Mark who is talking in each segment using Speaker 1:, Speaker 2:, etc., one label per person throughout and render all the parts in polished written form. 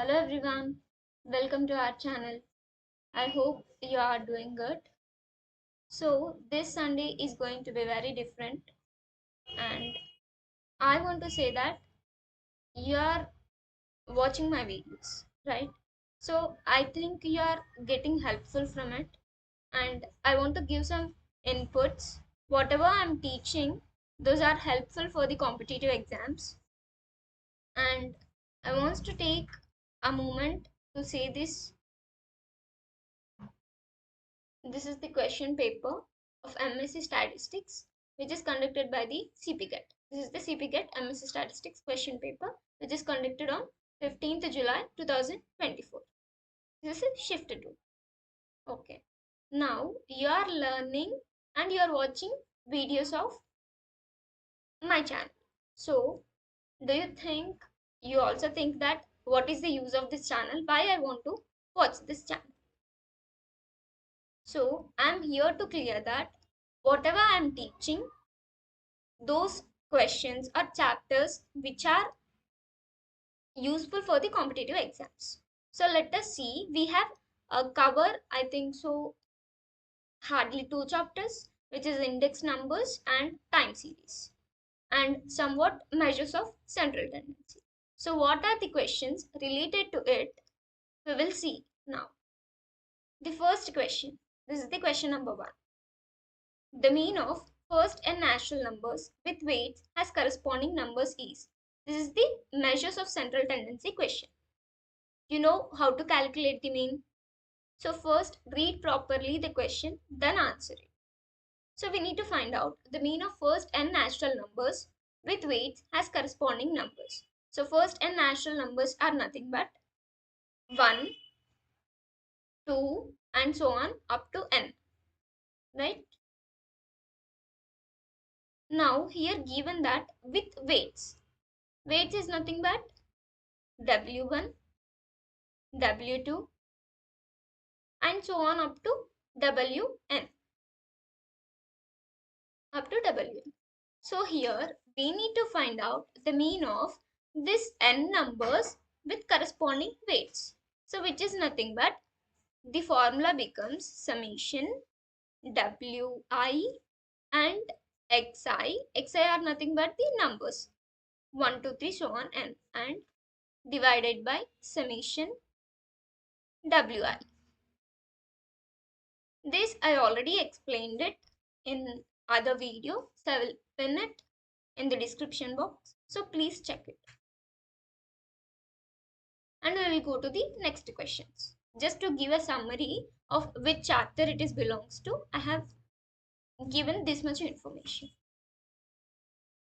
Speaker 1: Hello everyone, welcome to our channel. I hope you are doing good. So, this Sunday is going to be very different, and I want to say that you are watching my videos, right? So, I think you are getting helpful from it, and I want to give some inputs. Whatever I'm teaching, those are helpful for the competitive exams, and I want to take a moment to say this. This is the question paper of MSc Statistics, which is conducted by the CPGET. This is the CPGET MSc Statistics question paper, which is conducted on 15th July 2024. This is a shift 2. Okay. Now you are learning and you are watching videos of my channel. So, do you think you also think that what is the use of this channel? Why I want to watch this channel? So, I'm here to clear that whatever I'm teaching, those questions or chapters which are useful for the competitive exams. So let us see, we have cover, I think so, hardly 2 chapters, which is index numbers and time series, and somewhat measures of central tendency. So what are the questions related to it? We will see now. The first question, this is the question number 1. The mean of first and natural numbers with weights has corresponding numbers is. This is the measures of central tendency question. You know how to calculate the mean. So first read properly the question, then answer it. So we need to find out the mean of first and natural numbers with weights has corresponding numbers. So first and natural numbers are nothing but 1, 2 and so on up to n. Right? Now here given that with weights. Weights is nothing but W1, W2 and so on up to Wn. Up to Wn. So here we need to find out the mean of this n numbers with corresponding weights. So which is nothing but the formula becomes summation Wi and xi. Xi are nothing but the numbers 1, 2, 3 so on n and divided by summation Wi. This I already explained it in other video, so I will pin it in the description box. So please check it. And we will go to the next questions. Just to give a summary of which chapter it is belongs to, I have given this much information.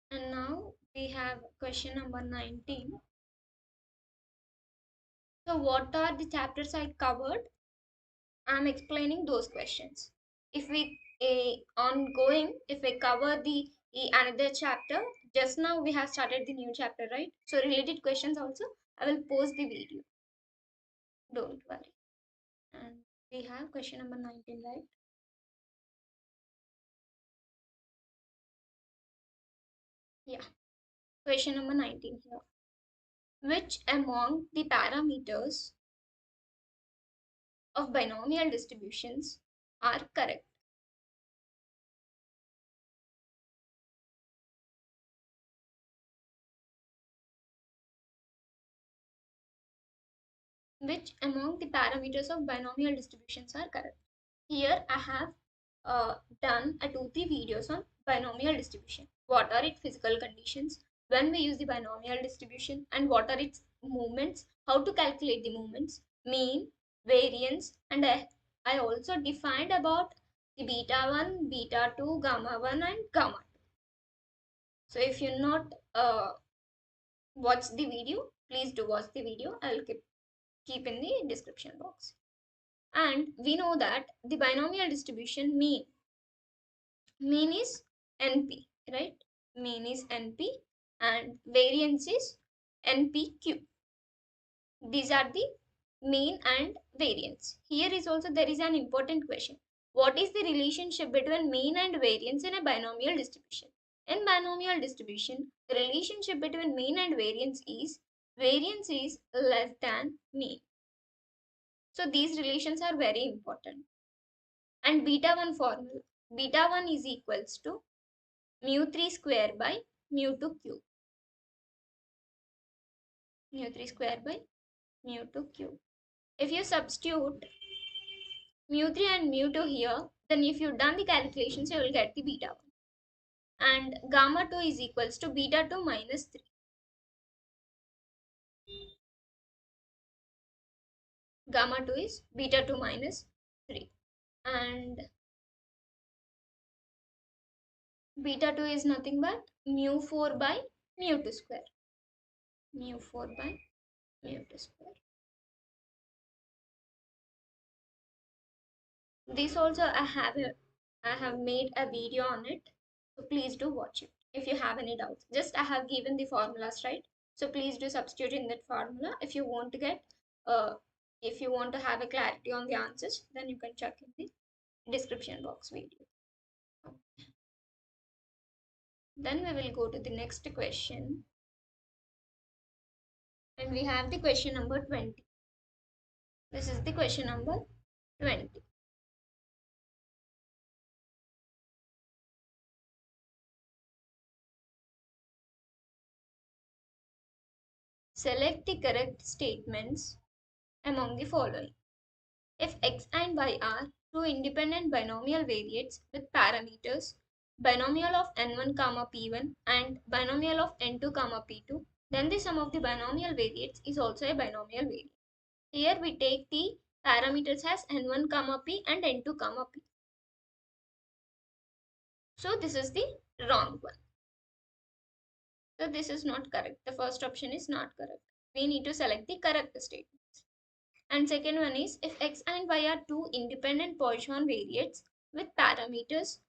Speaker 1: And now we have question number 19. So what are the chapters I covered? I am explaining those questions. If we ongoing, if we cover the another chapter, just now we have started the new chapter, right? So related questions also, I will post the video. Don't worry. And we have question number 19, right? Yeah. Question number 19 here. Which among the parameters of binomial distributions are correct? Which among the parameters of binomial distributions are correct? Here I have done a 2-3 videos on binomial distribution. What are its physical conditions? When we use the binomial distribution and what are its movements? How to calculate the movements? Mean, variance, and I also defined about the beta 1, beta 2, gamma 1 and gamma 2. So if you're not watch the video, please do watch the video. I will keep in the description box. And we know that the binomial distribution mean is NP, right? Mean is NP and variance is NPQ. These are the mean and variance. Here is also there is an important question. What is the relationship between mean and variance in a binomial distribution? In binomial distribution, the relationship between mean and variance is variance is less than mean. So these relations are very important. And beta 1 formula. Beta 1 is equals to mu 3 square by mu 2 cube. Mu 3 square by mu 2 cube. If you substitute mu 3 and mu 2 here, then if you've done the calculations, you will get the beta 1. And gamma 2 is equals to beta 2 minus 3. Gamma 2 is beta 2 minus 3. And beta 2 is nothing but mu 4 by mu 2 square. Mu 4 by mu 2 square. This also I have made a video on it, so please do watch it if you have any doubts. Just I have given the formulas, right? So please do substitute in that formula if you want to get if you want to have a clarity on the answers, then you can check in the description box video. Then we will go to the next question, and we have the question number 20. This is the question number 20. Select the correct statements among the following. If x and y are two independent binomial variates with parameters binomial of n1 comma p1 and binomial of n2 comma p2, then the sum of the binomial variates is also a binomial variate. Here we take the parameters as n1 comma p and n2 comma p. So this is the wrong one. So this is not correct. The first option is not correct. We need to select the correct statements. And second one is if x and y are two independent Poisson variates with parameters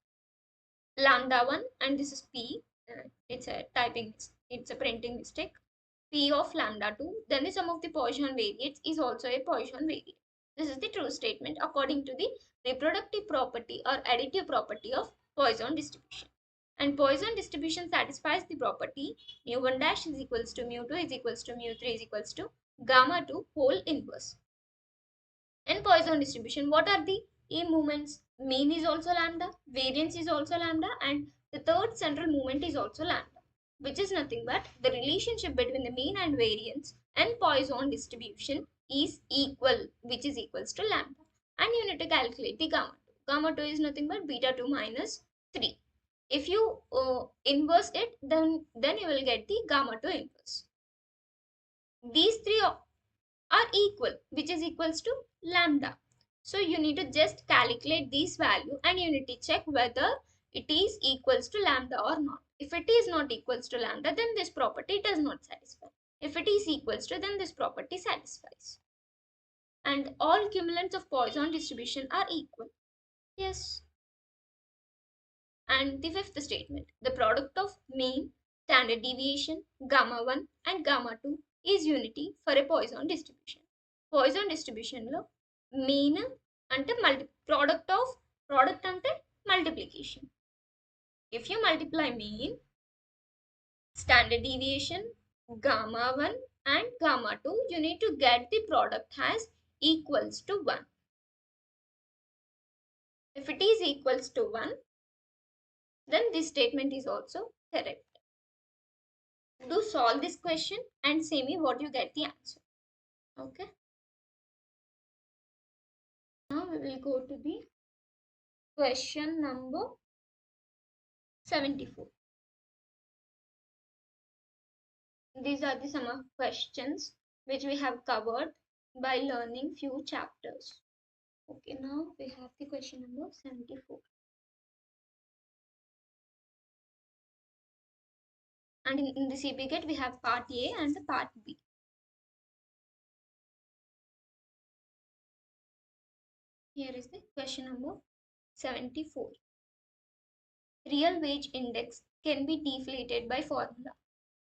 Speaker 1: lambda 1 and this is p, it's a printing mistake, p of lambda 2, then the sum of the Poisson variates is also a Poisson variate. This is the true statement according to the reproductive property or additive property of Poisson distribution. And Poisson distribution satisfies the property mu1 dash is equals to mu2 is equals to mu3 is equals to gamma 2 whole inverse. In Poisson distribution, what are the E movements? Mean is also lambda, variance is also lambda, and the third central movement is also lambda, which is nothing but the relationship between the mean and variance and Poisson distribution is equal, which is equals to lambda. And you need to calculate the gamma 2. Gamma 2 is nothing but beta 2 minus 3. If you inverse it, then you will get the gamma 2 inverse. These three are equal, which is equals to lambda. So you need to just calculate this value and you need to check whether it is equals to lambda or not. If it is not equals to lambda, then this property does not satisfy. If it is equals to, then this property satisfies. And all cumulants of Poisson distribution are equal. Yes. And the fifth statement, the product of mean, standard deviation, gamma 1 and gamma 2 is unity for a Poisson distribution. Poisson distribution lo mean ante product ante multiplication. If you multiply mean, standard deviation, gamma 1 and gamma 2, you need to get the product as equals to 1. If it is equals to 1, then this statement is also correct. Do solve this question and say me what you get the answer. Okay. Now we will go to the question number 74. These are the some of questions which we have covered by learning few chapters. Okay, now we have the question number 74. And in the CPGET we have part A and the part B. Here is the question number 74. Real wage index can be deflated by formula.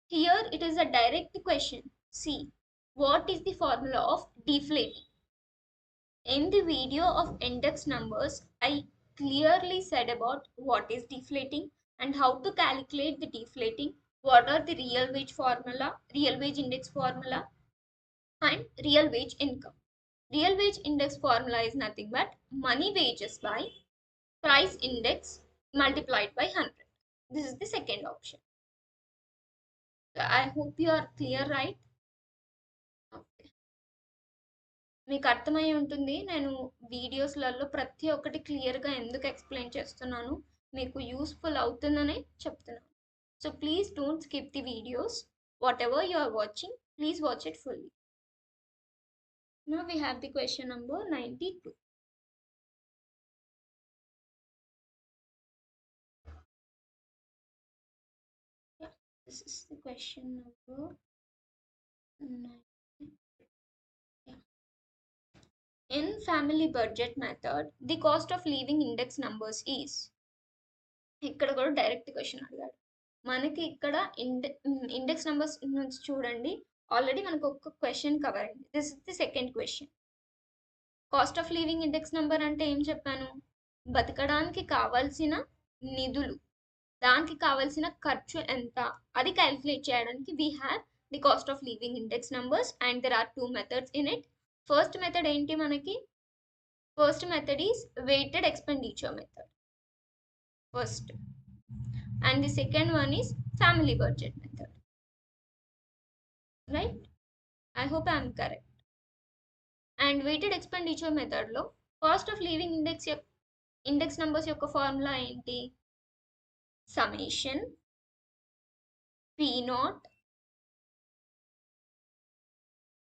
Speaker 1: Here it is a direct question. See, what is the formula of deflating? In the video of index numbers, I clearly said about what is deflating and how to calculate the deflating what are the real wage formula, real wage index formula, and real wage income. Real wage index formula is nothing but money wages by price index multiplied by 100. This is the second option. I hope you are clear, right? Okay. మీకు అర్థమై ఉంటుంది నేను వీడియోస్లలో ప్రతి ఒక్కటి క్లియర్గా ఎందుకు explain చేస్తున్నాను, మీకు యూస్ఫుల్ అవుతుందనే చెప్తున్నాను. So please don't skip the videos. Whatever you are watching, please watch it fully. Now we have the question number 92. Yeah, this is the question number 90. Yeah. In family budget method, the cost of living index numbers is. ఇక్కడ కూడా direct question అడిగాడు మనకి. ఇక్కడ index numbers నుంచి చూడండి, already మనకు ఒక question cover అయింది. This is the second question. Cost of living index number అంటే ఏం చెప్పాను? బతకడానికి కావాల్సిన నిధులు, దానికి కావాల్సిన ఖర్చు ఎంత, అది క్యాలిక్యులేట్ చేయడానికి we have the cost of living index numbers and there are two methods in it. First method ఏంటి మనకి? First method is weighted expenditure method first, and the second one is family budget method, right? I hope I am correct. And weighted expenditure method lo cost of living index numbers yokka formula enti? Summation p naught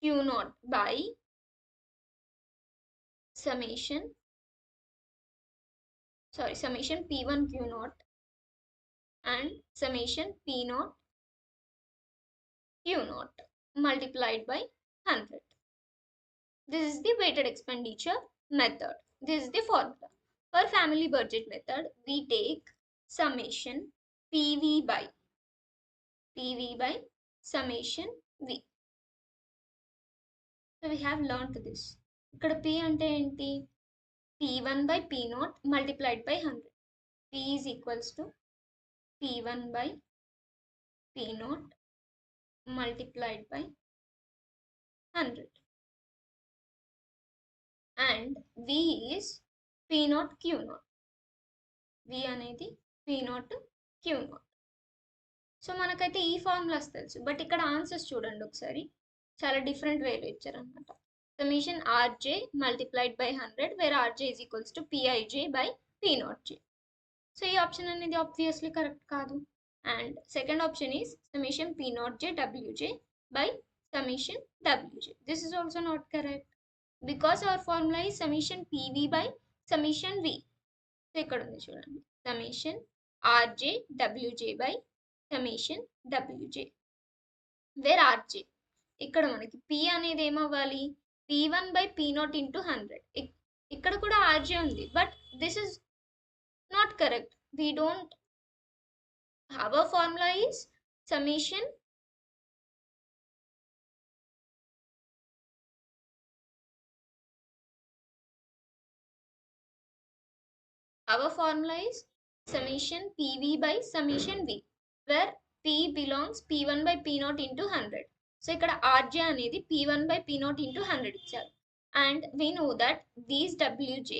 Speaker 1: q naught by summation p1 q naught and summation p naught q naught multiplied by 100. This is the weighted expenditure method. This is the formula. For family budget method, we take summation PV by summation V. So we have learned this. ikkada P ante enti? P1 by P0 multiplied by 100. P is equals to P1 by P0 multiplied by 100. And V is P0 Q0. V అనేది P0 Q0. So మనకైతే ఈ formulas తెలుసు, but ఇక్కడ answers చూడండి ఒకసారి, చాలా different వేలో ఇచ్చారనమాట. Summation RJ multiplied by 100 where RJ is equals to PIJ by P zero J. So ఈ ఆప్షన్ అనేది ఆబ్వియస్లీ కరెక్ట్ కాదు. And second option is summation P zero J WJ by summation WJ. This is also not correct because our formula is summation PV by summation V. So ఇక్కడ ఉంది చూడండి, summation RJ WJ by summation WJ, where RJ ఇక్కడ మనకి P అనేది ఏమవ్వాలి? P1 by P0 into 100. ఇక్కడ కూడా RJ ఉంది, but this is not correct. we don't, our formula is summation our formula is summation PV by summation V, where P belongs P1 by P0 into 100. So ఇక్కడ RJ అనేది P1 by P0 into 100 ఇచ్చారు. And we know that these WJ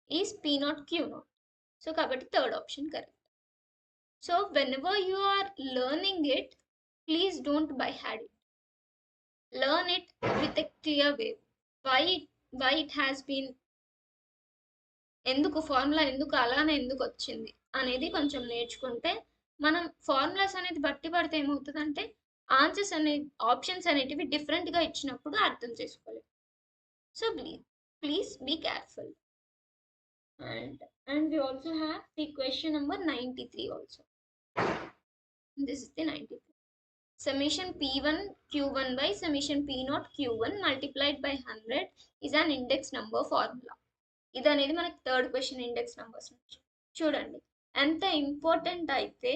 Speaker 1: is P0 Q0. So కాబట్టి third option correct. So whenever you are learning it, please don't by head it. Learn it with a clear way. Why it has been, ఎందుకు formula ఎందుకు అలానే ఎందుకు వచ్చింది అనేది కొంచెం నేర్చుకుంటే, మనం ఫార్ములాస్ అనేది బట్టి పడితే ఏమవుతుందంటే ఆన్సర్స్ అనే ఆప్షన్స్ అనేటివి డిఫరెంట్గా ఇచ్చినప్పుడు అర్థం చేసుకోలేదు. So please be careful. And we also have the question number 93 also. This is the 93. Summation P1 Q1 by summation P0 Q1 multiplied by 100 is an index number formula. ఇది అనేది మనకి third question index numbers నుంచి. చూడండి ఎంత important అయితే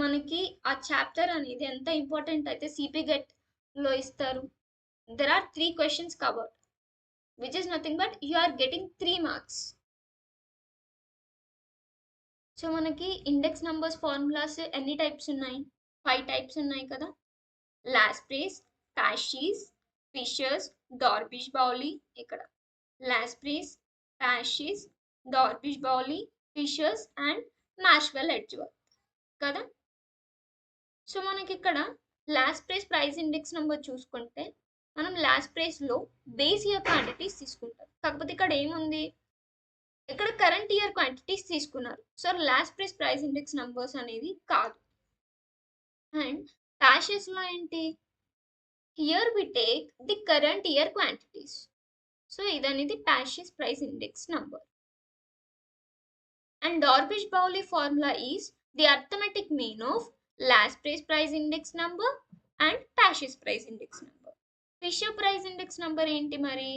Speaker 1: మనకి ఆ chapter అనేది ఎంత ఇంపార్టెంట్ అయితే CPGET లో ఇస్తారు. There are 3 questions covered, which is nothing but you are getting 3 marks. So మనకి ఇండెక్స్ నంబర్స్ ఫార్ములాస్ ఎన్ని టైప్స్ ఉన్నాయి? 5 టైప్స్ ఉన్నాయి కదా. లాస్ప్రేస్, కాషీస్, ఫిషర్స్, డార్బిష్ బౌలీ, ఇక్కడ లాస్ప్రేస్, కాషీస్, డార్బిష్ బౌలీ, ఫిషర్స్ అండ్ మార్ష్వెల్ ఎడ్జ్వర్త్ కదా. సో మనకి ఇక్కడ లాస్ట్ ప్రైస్ ఇండెక్స్ నెంబర్ చూసుకుంటే మనం లాస్ట్ లో బేస్ ఇయర్ క్వాంటిటీస్ తీసుకుంటాం. కాకపోతే ఇక్కడ ఏముంది, ఇక్కడ కరెంట్ ఇయర్ క్వాంటిటీస్ తీసుకున్నారు. So last price index numbers అనేది కాదు. అండ్ ప్యాషెస్ లో ఏంటి, here we take the current year quantities. So ఇదనేది Paasche's price index number. And Dorbish-Bowley formula is the arithmetic mean of last price index number and Pash's price index number. Fisher price index number enti mari?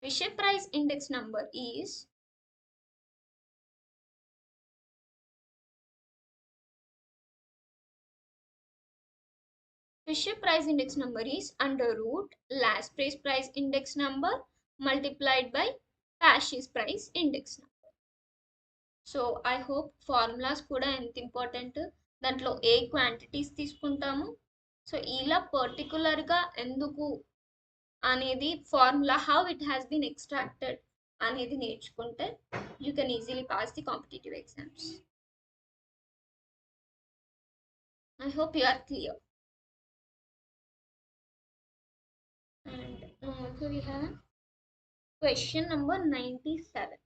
Speaker 1: Fisher price index number is under root last price index number multiplied by Pash's price index number. So I hope formulas కూడా ఎంత important, దాంట్లో ఏ quantities తీసుకుంటాము, so ఇలా పర్టికులర్గా ఎందుకు అనేది formula how it has been extracted అనేది నేర్చుకుంటే you can easily pass the competitive exams. I hope you are clear. And also we have question number 97.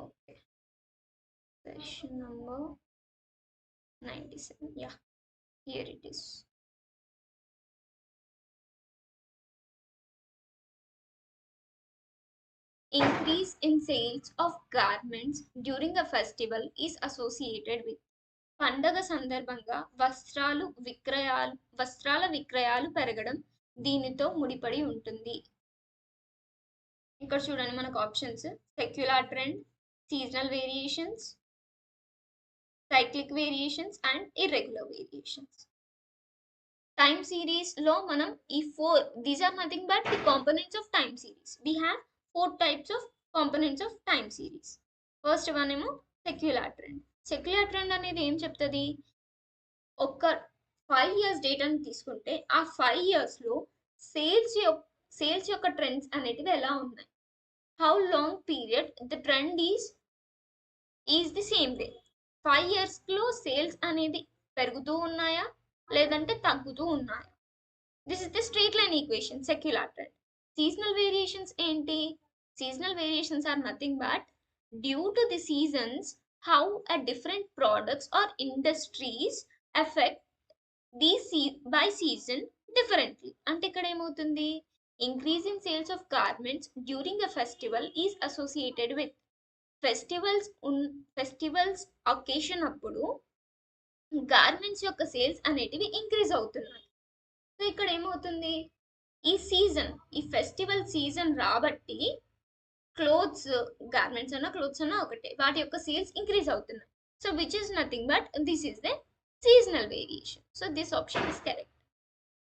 Speaker 1: Okay. Question number 97. Yeah, here it is. Increase in sales of garments during a festival is associated with పండగ సందర్భంగా వస్త్రాల విక్రయాలు పెరగడం దీనితో ముడిపడి ఉంటుంది. ఇక్కడ చూడండి మనకు options secular trend, seasonal variations, cyclic variations and irregular variations. Time series లో మనం ఈ 4, these are nothing but the components of time series. We have 4 types of components of time series. First one ఏమో secular trend. Secular trend అనేది ఏం చెప్తుంది, ఒక 5 years డేటాని తీసుకుంటే ఆ 5 yearsలో సేల్స్ యొక్క ట్రెండ్స్ అనేటివి ఎలా ఉన్నాయి, how long period the trend is the same way. 5 yearsలో సేల్స్ అనేది పెరుగుతూ ఉన్నాయా లేదంటే తగ్గుతూ ఉన్నాయా. This is the straight line equation secular trend. Seasonal variations ఏంటి, seasonal variations are nothing but due to the seasons how a different products or industries affect these by season differently. అంటే ఇక్కడ ఏమవుతుంది, increase in sales of garments during a festival is associated with festivals occasion అప్పుడు garments యొక్క sales అనేటివి increase అవుతున్నాయి. So ఇక్కడ ఏమవుతుంది, ఈ ఫెస్టివల్ సీజన్ రాబట్టి క్లోత్స్, గార్మెంట్స్ అన్నా క్లోత్స్ అన్నా ఒకటే, వాటి యొక్క సేల్స్ ఇంక్రీజ్ అవుతున్నాయి. So which is nothing but this is the seasonal variation. So this option is correct.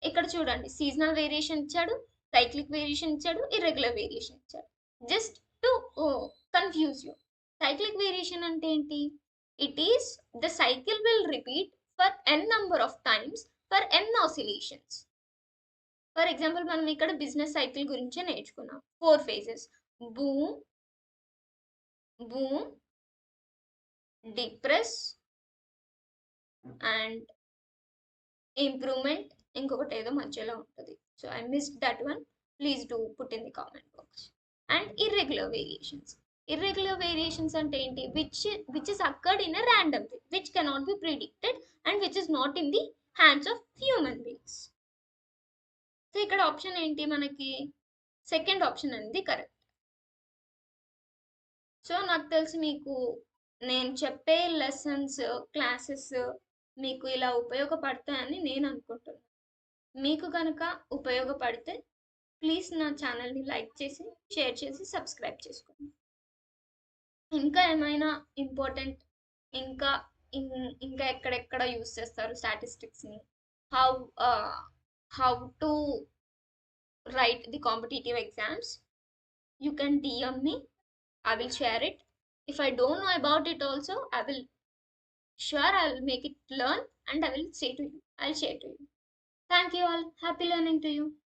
Speaker 1: ఇక్కడ చూడండి సీజనల్ వేరియేషన్ ఇచ్చాడు, సైక్లిక్ వేరియేషన్ ఇచ్చాడు, ఇర్రెగ్యులర్ వేరియేషన్ ఇచ్చాడు. Just to confuse you. Cyclic variation అంటే ఏంటి, it is the cycle will repeat for n number of times for n oscillations. For example మనం ఇక్కడ business cycle గురించే నేర్చుకున్నాం. 4 phases: boom, depress and improvement. ఇంకొకటి ఏదో మధ్యలో ఉంటుంది. So I missed that one, please do put in the comment box. And irregular variations. Irregular variations అంటే ఏంటి, which is occurred in a random way, which cannot be predicted and which is not in the hands of human beings. So ఇక్కడ option ఏంటి, మనకి second option అనేది correct. So నాకు తెలిసి మీకు నేను చెప్పే లెసన్స్, క్లాసెస్ మీకు ఇలా ఉపయోగపడతాయని నేను అనుకుంటున్నాను. మీకు కనుక ఉపయోగపడితే ప్లీజ్ నా ఛానల్ని లైక్ చేసి, షేర్ చేసి, సబ్స్క్రైబ్ చేసుకోండి. ఇంకా ఏమైనా ఇంపార్టెంట్, ఇంకా ఎక్కడెక్కడ యూస్ చేస్తారు స్టాటిస్టిక్స్ని, how to write the competitive exams, you can DM me, I will share it. If I don't know about it also, I'll make it learn and I will say to you. I'll share to you. Thank you all. Happy learning to you.